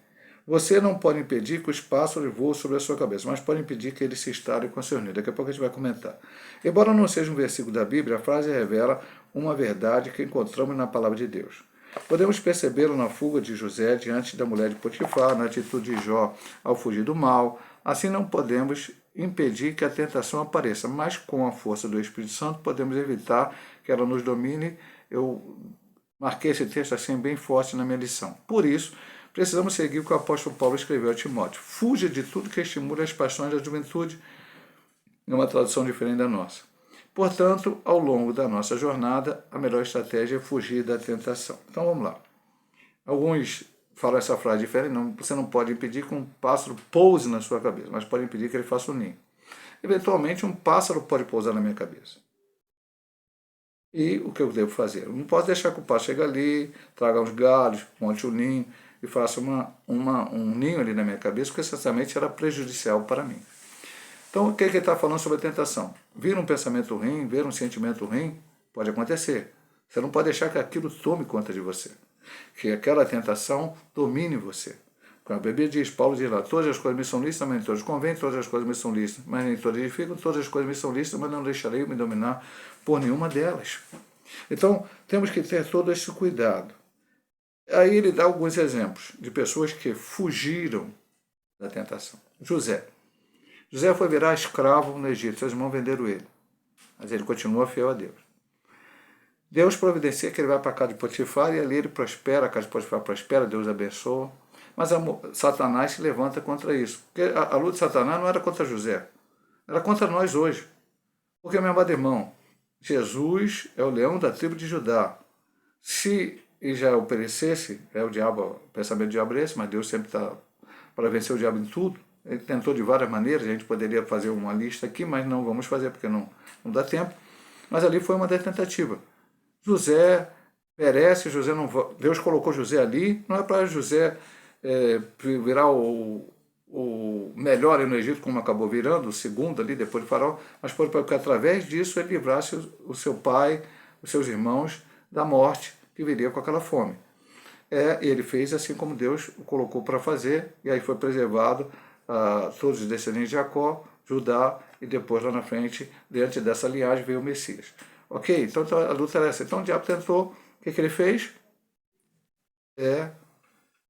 você não pode impedir que os pássaros voem sobre a sua cabeça, mas pode impedir que eles se estalem com seus ninhos. Daqui a pouco a gente vai comentar. Embora não seja um versículo da Bíblia, a frase revela uma verdade que encontramos na palavra de Deus. Podemos percebê-lo na fuga de José diante da mulher de Potifar, na atitude de Jó ao fugir do mal. Assim não podemos impedir que a tentação apareça, mas com a força do Espírito Santo podemos evitar que ela nos domine. Eu marquei esse texto assim bem forte na minha lição. Por isso, precisamos seguir o que o apóstolo Paulo escreveu a Timóteo. Fuja de tudo que estimule as paixões da juventude, em uma tradução diferente da nossa. Portanto, ao longo da nossa jornada, a melhor estratégia é fugir da tentação. Então vamos lá. Alguns falam essa frase diferente, você não pode impedir que um pássaro pouse na sua cabeça, mas pode impedir que ele faça um ninho. Eventualmente, um pássaro pode pousar na minha cabeça. E o que eu devo fazer? Eu não posso deixar que o pássaro chegue ali, traga uns galhos, monte um ninho e faça um ninho ali na minha cabeça, porque certamente era prejudicial para mim. Então, o que ele está falando sobre a tentação? Vir um pensamento ruim, ver um sentimento ruim, pode acontecer. Você não pode deixar que aquilo tome conta de você. Que aquela tentação domine você. Quando a Bíblia diz, Paulo diz lá, todas as coisas me são lícitas, mas nem todas convêm, todas as coisas me são lícitas, mas nem todas edificam, todas as coisas me são lícitas, mas não deixarei me dominar por nenhuma delas. Então, temos que ter todo esse cuidado. Aí ele dá alguns exemplos de pessoas que fugiram da tentação. José foi virar escravo no Egito, seus irmãos venderam ele. Mas ele continua fiel a Deus. Deus providencia que ele vai para a casa de Potifar e ali ele prospera, a casa de Potifar prospera, Deus abençoa. Mas Satanás se levanta contra isso. Porque a luta de Satanás não era contra José, era contra nós hoje. Porque, meu amado irmão, Jesus é o leão da tribo de Judá. Se Israel perecesse, o pensamento do diabo é esse, mas Deus sempre está para vencer o diabo em tudo. Ele tentou de várias maneiras, a gente poderia fazer uma lista aqui, mas não vamos fazer porque não dá tempo. Mas ali foi uma das tentativas. José perece, Deus colocou José ali, não é para José virar o melhor no Egito, como acabou virando, o segundo ali, depois de Faraó, mas foi para que através disso ele livrasse o seu pai, os seus irmãos, da morte que viria com aquela fome. Ele fez assim como Deus o colocou para fazer, e aí foi preservado todos os descendentes de Jacó, Judá, e depois lá na frente, diante dessa linhagem, veio o Messias. Ok? Então a luta era essa. Então o diabo tentou, o que ele fez?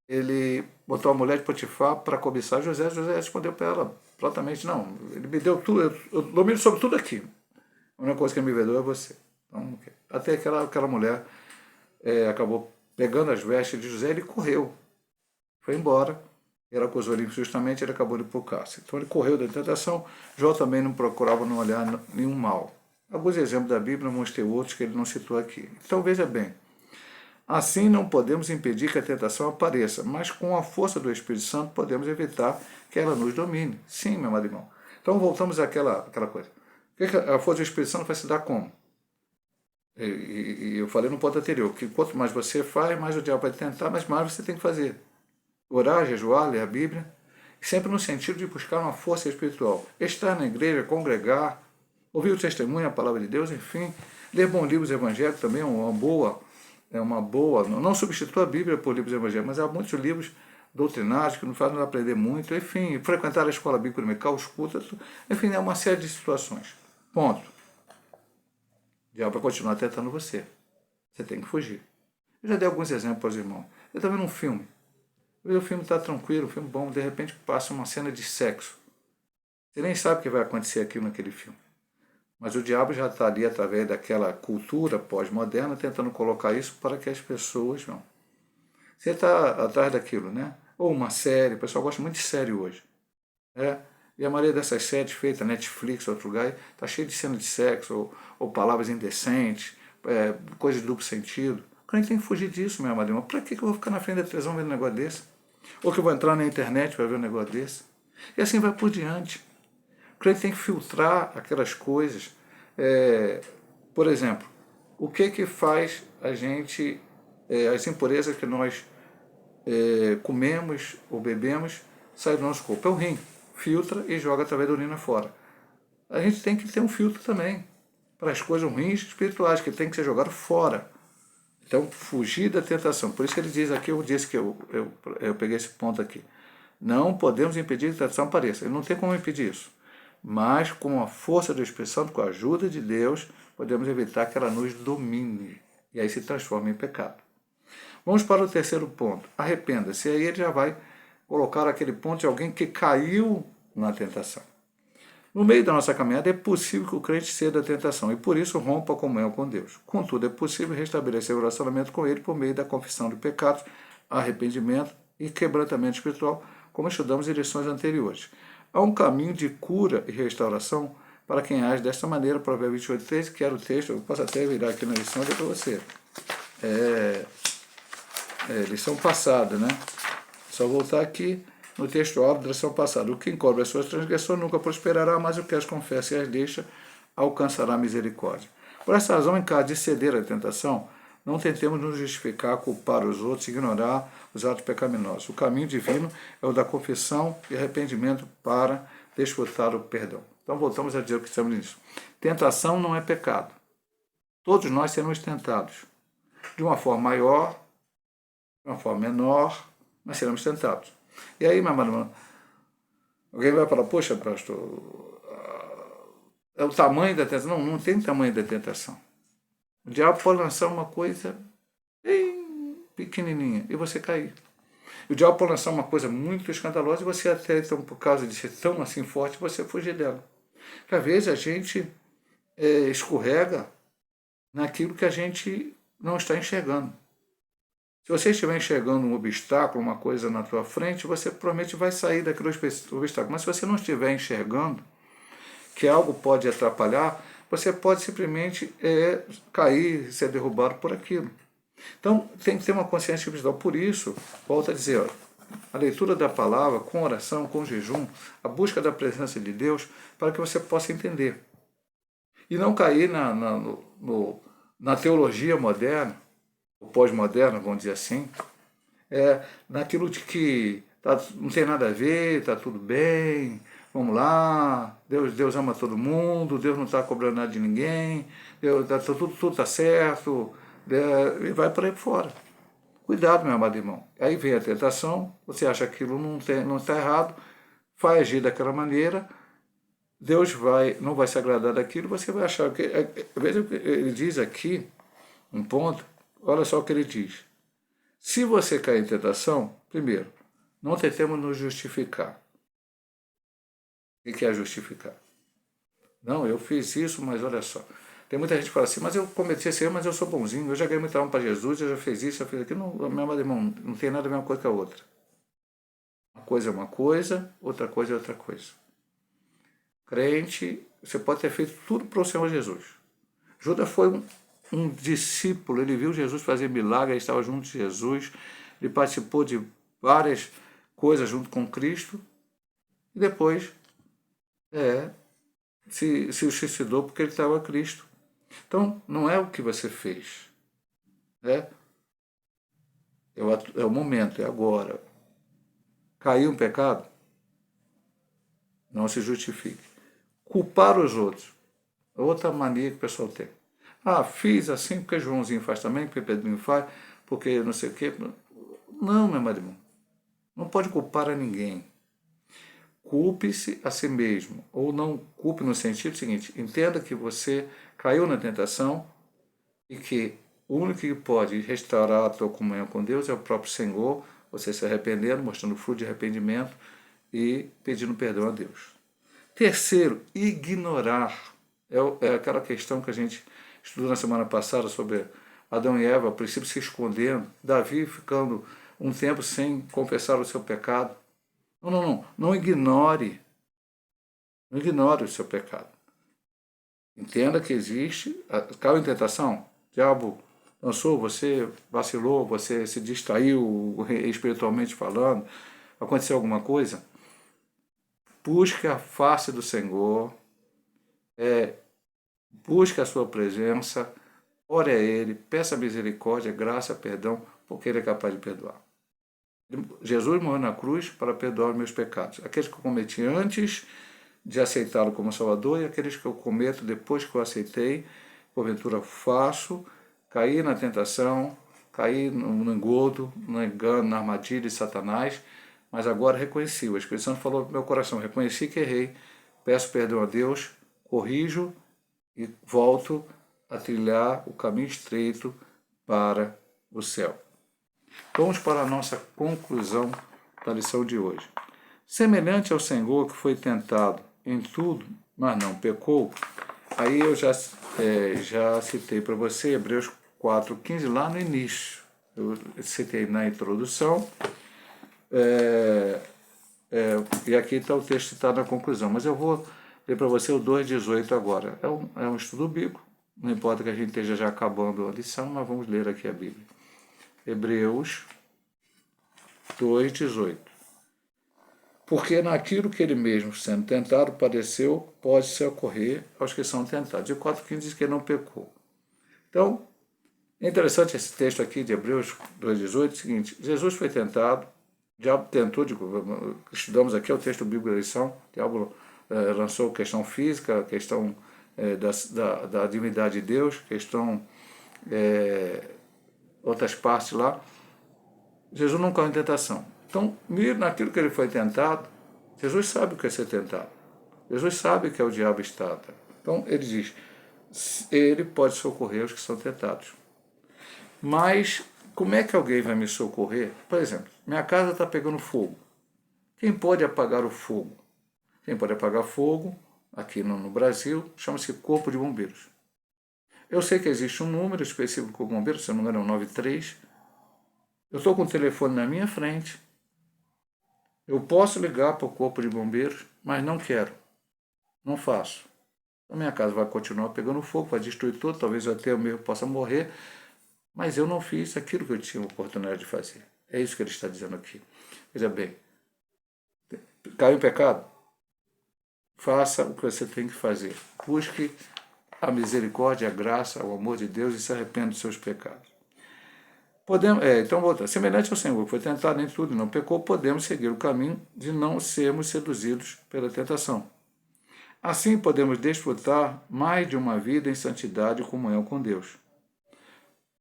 Ele botou a mulher de Potifar para cobiçar José. José respondeu para ela prontamente, não, ele me deu tudo, eu domino sobre tudo aqui. A única coisa que ele me vedou é você. Então, okay. Até aquela mulher acabou pegando as vestes de José, ele correu, foi embora. Ele acusou ele injustamente, ele acabou de ir para o cárcere. Então ele correu da tentação. Jó também não procurava não olhar nenhum mal. Alguns exemplos da Bíblia, vamos ter outros que ele não citou aqui. Então veja bem, assim não podemos impedir que a tentação apareça, mas com a força do Espírito Santo podemos evitar que ela nos domine. Sim, meu amado irmão. Então voltamos àquela coisa. A força do Espírito Santo vai se dar como? E eu falei no ponto anterior, que quanto mais você faz, mais o diabo vai tentar, mas mais você tem que fazer. Orar, jejuar, ler a Bíblia, sempre no sentido de buscar uma força espiritual. Estar na igreja, congregar, ouvir o testemunho, a palavra de Deus, enfim. Ler bons livros evangélicos também é uma boa, não substitua a Bíblia por livros evangélicos, mas há muitos livros doutrinários que nos fazem aprender muito, enfim, frequentar a escola bíblica dominical, escuta, enfim, é uma série de situações. Ponto. O diabo vai continuar tentando você. Você tem que fugir. Eu já dei alguns exemplos para os irmãos. Eu estava vendo um filme. O filme está tranquilo, um filme bom, de repente passa uma cena de sexo. Você nem sabe o que vai acontecer aqui naquele filme. Mas o diabo já está ali através daquela cultura pós-moderna tentando colocar isso para que as pessoas vão. Você está atrás daquilo, né? Ou uma série, o pessoal gosta muito de série hoje. E a maioria dessas séries feitas, Netflix, outro lugar, está cheio de cena de sexo, ou palavras indecentes, coisas de duplo sentido. A gente tem que fugir disso, meu amado irmão. Para que eu vou ficar na frente da televisão vendo um negócio desse? Ou que eu vou entrar na internet para ver um negócio desse? E assim vai por diante. O crente tem que filtrar aquelas coisas. Por exemplo, o que faz a gente, as impurezas que nós comemos ou bebemos, sair do nosso corpo? É o rim. Filtra e joga através da urina fora. A gente tem que ter um filtro também para as coisas ruins espirituais, que tem que ser jogado fora. Então, fugir da tentação. Por isso que ele diz aqui, eu disse que eu peguei esse ponto aqui. Não podemos impedir que a tentação apareça. Ele não tem como impedir isso. Mas, com a força do Espírito Santo, com a ajuda de Deus, podemos evitar que ela nos domine. E aí se transforma em pecado. Vamos para o terceiro ponto. Arrependa-se. E aí ele já vai colocar aquele ponto de alguém que caiu na tentação. No meio da nossa caminhada é possível que o crente ceda à tentação e por isso rompa a comunhão com Deus. Contudo, é possível restabelecer o relacionamento com Ele por meio da confissão de pecados, arrependimento e quebrantamento espiritual, como estudamos em lições anteriores. Há um caminho de cura e restauração para quem age desta maneira. Provérbios 28:13, que era o texto, eu posso até virar aqui na lição e ler para você. Lição passada, né? Só voltar aqui no texto áureo da lição passada. O que encobre as suas transgressões nunca prosperará, mas o que as confessa e as deixa alcançará misericórdia. Por essa razão, em caso de ceder à tentação, não tentemos nos justificar, culpar os outros, ignorar os atos pecaminosos. O caminho divino é o da confissão e arrependimento para desfrutar o perdão. Então voltamos a dizer o que estamos nisso. Tentação não é pecado. Todos nós seremos tentados. De uma forma maior, de uma forma menor, nós seremos tentados. E aí, meu irmão, alguém vai falar, poxa, pastor, é o tamanho da tentação. Não, não tem tamanho da tentação. O diabo pode lançar uma coisa bem pequenininha e você cair. O diabo pode lançar uma coisa muito escandalosa e você até, então, por causa de ser tão assim forte, você fugir dela. Porque às vezes a gente escorrega naquilo que a gente não está enxergando. Se você estiver enxergando um obstáculo, uma coisa na tua frente, você provavelmente vai sair daquele obstáculo. Mas se você não estiver enxergando que algo pode atrapalhar, você pode simplesmente cair, ser derrubado por aquilo. Então, tem que ter uma consciência espiritual. Por isso, volto a dizer, a leitura da palavra, com oração, com jejum, a busca da presença de Deus, para que você possa entender. E não cair na teologia moderna, o pós-moderno, vamos dizer assim, naquilo de que não tem nada a ver, está tudo bem, vamos lá, Deus ama todo mundo, Deus não está cobrando nada de ninguém, tudo está certo, e vai por aí fora. Cuidado, meu amado irmão. Aí vem a tentação, você acha que aquilo não está errado, vai agir daquela maneira, Deus não vai se agradar daquilo, você vai achar que... Veja, ele diz aqui, um ponto, olha só o que ele diz. Se você cair em tentação, primeiro, não tentemos nos justificar. O que é justificar? Não, eu fiz isso, mas olha só. Tem muita gente que fala assim, mas eu cometi esse erro, mas eu sou bonzinho, eu já ganhei muita alma para Jesus, eu já fiz isso, eu fiz aquilo. Não, meu amado irmão, não tem nada a ver uma coisa com a outra. Uma coisa é uma coisa, outra coisa é outra coisa. Crente, você pode ter feito tudo para o Senhor Jesus. Judas foi um discípulo, ele viu Jesus fazer milagres, ele estava junto de Jesus, ele participou de várias coisas junto com Cristo, e depois se suicidou porque ele estava a Cristo. Então, não é o que você fez. É o momento, é agora. Caiu um pecado? Não se justifique. Culpar os outros. É outra mania que o pessoal tem. Fiz assim porque Joãozinho faz também, porque Pedrinho faz, porque não sei o quê. Não, meu irmão. Não pode culpar a ninguém. Culpe-se a si mesmo. Ou não culpe no sentido seguinte. Entenda que você caiu na tentação e que o único que pode restaurar a tua comunhão com Deus é o próprio Senhor, você se arrependendo, mostrando fruto de arrependimento e pedindo perdão a Deus. Terceiro, ignorar. É aquela questão que a gente estudou na semana passada sobre Adão e Eva, a princípio se escondendo, Davi ficando um tempo sem confessar o seu pecado. Não ignore. Não ignore o seu pecado. Entenda que existe, caiu em tentação, o diabo lançou, você vacilou, você se distraiu espiritualmente falando, aconteceu alguma coisa, busque a face do Senhor, busque a sua presença, ore a Ele, peça misericórdia, graça, perdão, porque Ele é capaz de perdoar. Jesus morreu na cruz para perdoar os meus pecados, aqueles que eu cometi antes de aceitá-lo como Salvador e aqueles que eu cometo depois que eu aceitei, porventura faço, caí na tentação, caí no engodo, no engano, na armadilha de Satanás, mas agora reconheci. O Espírito Santo falou no meu coração, reconheci que errei, peço perdão a Deus, corrijo e volto a trilhar o caminho estreito para o céu. Vamos para a nossa conclusão da lição de hoje. Semelhante ao Senhor que foi tentado em tudo, mas não pecou, aí eu já citei para você Hebreus 4,15 lá no início. Eu citei na introdução, e aqui está o texto citado na conclusão, mas eu vou ler para você o 2,18 agora. É um estudo bíblico, não importa que a gente esteja já acabando a lição, mas vamos ler aqui a Bíblia. Hebreus 2,18. Porque naquilo que ele mesmo, sendo tentado, padeceu, pode-se ocorrer aos que são tentados. E o 4,15 diz que ele não pecou. Então, é interessante esse texto aqui de Hebreus 2,18, é o seguinte: Jesus foi tentado, o diabo tentou, estudamos aqui, é o texto bíblico da lição, o diabo lançou questão física, questão da divindade de Deus, questão outras partes lá. Jesus não caiu em tentação. Então, mire naquilo que ele foi tentado. Jesus sabe o que é ser tentado. Jesus sabe que é o diabo está. Então, ele diz, ele pode socorrer os que são tentados. Mas, como é que alguém vai me socorrer? Por exemplo, minha casa está pegando fogo. Quem pode apagar o fogo? Quem pode apagar fogo, aqui no Brasil, chama-se Corpo de Bombeiros. Eu sei que existe um número específico com o bombeiro, se não me engano é o 93. Eu estou com o telefone na minha frente. Eu posso ligar para o Corpo de Bombeiros, mas não quero. Não faço. A minha casa vai continuar pegando fogo, vai destruir tudo, talvez eu até mesmo possa morrer, mas eu não fiz aquilo que eu tinha a oportunidade de fazer. É isso que ele está dizendo aqui. Veja bem, caiu em pecado? Faça o que você tem que fazer. Busque a misericórdia, a graça, o amor de Deus e se arrependa dos seus pecados. Então, voltando. Semelhante ao Senhor, que foi tentado em tudo e não pecou, podemos seguir o caminho de não sermos seduzidos pela tentação. Assim, podemos desfrutar mais de uma vida em santidade e comunhão com Deus.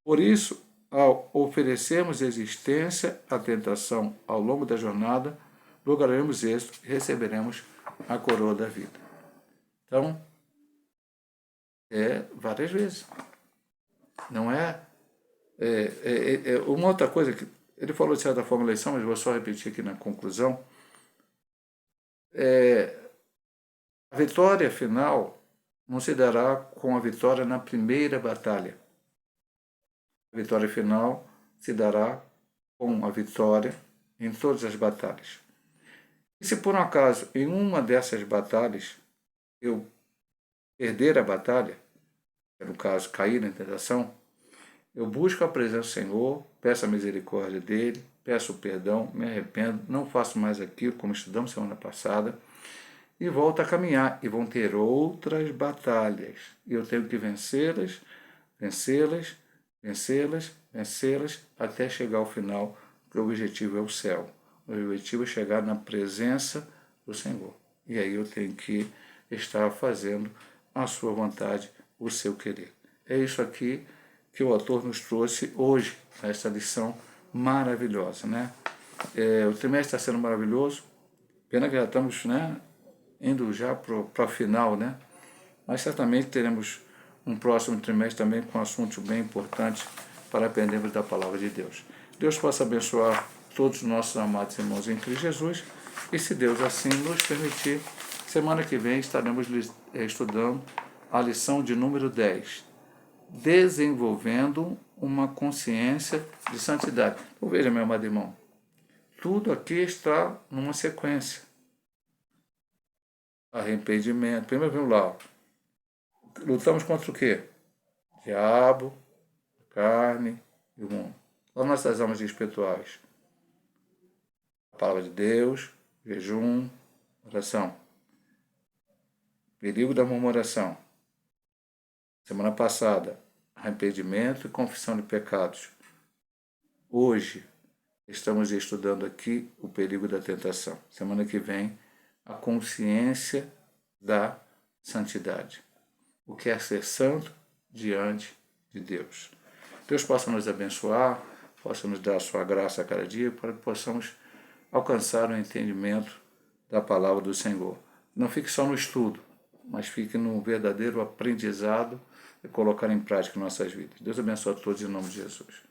Por isso, ao oferecermos existência à tentação ao longo da jornada, lograremos êxito e receberemos a coroa da vida. Então, várias vezes. Não é? Uma outra coisa que ele falou de certa forma eleição, mas vou só repetir aqui na conclusão. A vitória final não se dará com a vitória na primeira batalha. A vitória final se dará com a vitória em todas as batalhas. E se por um acaso em uma dessas batalhas eu perder a batalha, no caso cair na tentação, eu busco a presença do Senhor, peço a misericórdia dele, peço perdão, me arrependo, não faço mais aquilo como estudamos semana passada, e volto a caminhar. E vão ter outras batalhas. E eu tenho que vencê-las, vencê-las, vencê-las, vencê-las, até chegar ao final, porque o objetivo é o céu. O objetivo é chegar na presença do Senhor. E aí eu tenho que estar fazendo a sua vontade, o seu querer. É isso aqui que o autor nos trouxe hoje, nessa lição maravilhosa, né? O trimestre está sendo maravilhoso, pena que já estamos, indo já para o final, né? Mas certamente teremos um próximo trimestre também com assuntos bem importantes para aprendermos da palavra de Deus. Deus possa abençoar todos os nossos amados irmãos em Cristo Jesus, e se Deus assim nos permitir, semana que vem estaremos estudando a lição de número 10, desenvolvendo uma consciência de santidade. Então veja, meu amado irmão, tudo aqui está numa sequência. Arrependimento. Primeiro vamos lá. Lutamos contra o quê? Diabo, carne e o mundo. As nossas almas espirituais. A palavra de Deus, jejum, oração. Perigo da murmuração. Semana passada, arrependimento e confissão de pecados. Hoje, estamos estudando aqui o perigo da tentação. Semana que vem, a consciência da santidade. O que é ser santo diante de Deus. Deus possa nos abençoar, possa nos dar a sua graça a cada dia, para que possamos alcançar o entendimento da palavra do Senhor. Não fique só no estudo, mas fique no verdadeiro aprendizado e colocar em prática em nossas vidas. Deus abençoe a todos em nome de Jesus.